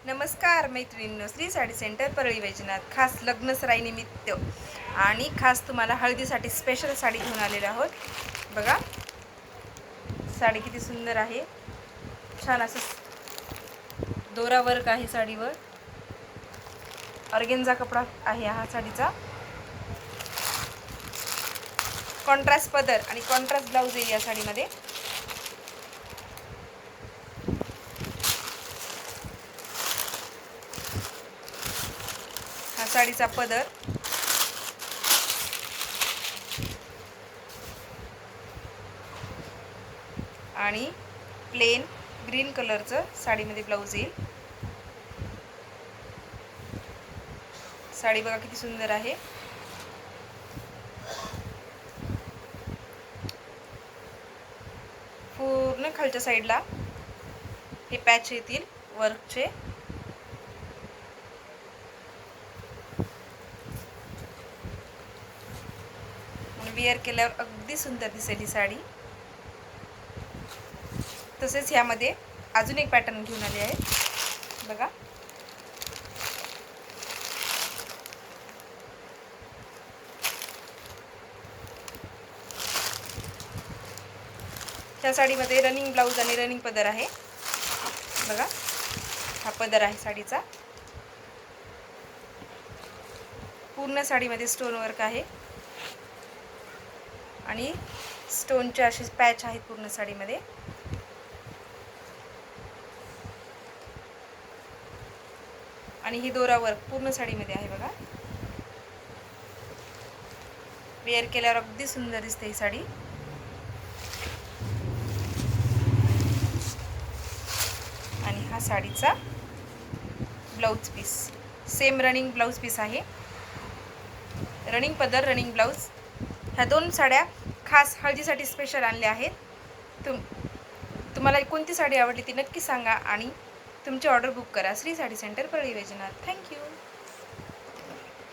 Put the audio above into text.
नमस्कार मैत्रिणींनो, श्री साडी सेंटर परळी वैजनाथ खास लग्न सराईनिमित्त आणि खास तुम्हाला हळदीसाठी स्पेशल साडी घेऊन आलेले आहोत. बघा साडी किती सुंदर आहे. छान असं दोरा वर्क आहे साडीवर. ऑर्गेन्झा कपडा आहे हा साडीचा. कॉन्ट्रास्ट पदर आणि कॉन्ट्रास्ट ब्लाऊज आहे या साडीमध्ये. हा साडीचा पदर आणि प्लेन ग्रीन कलरचं साडीमध्ये ब्लाऊज येईल. साडी बघा किती सुंदर आहे. पूर्ण खालच्या साईडला हे पॅच येतील वर्कचे. वेअर केल्यावर अगदी सुंदर दिसेल ही साडी. तसेच ह्यामध्ये अजून एक पॅटर्न घेऊन आले आहे. बघा ह्या साडीमध्ये रनिंग ब्लाऊज आणि रनिंग पदर आहे. बघा हा पदर आहे साडीचा. पूर्ण साडीमध्ये स्टोन वर्क आहे आणि स्टोनचे असे पॅच आहेत पूर्ण साडीमध्ये. आणि ही दोरा वर्क पूर्ण साडीमध्ये आहे. बघा वेअर केल्यावर अगदी सुंदर दिसते ही साडी. आणि हा साडीचा blouse piece same running blouse piece आहे. रनिंग पदर रनिंग ब्लाऊज. ह्या दोन साड्या खास हळदीसाठी स्पेशल आणल्या आहेत. तुम्हाला कोणती साडी आवडली ती नक्की सांगा आणि तुमची ऑर्डर बुक करा. श्री साडी सेंटर परळी वैजनाथ. थँक्यू.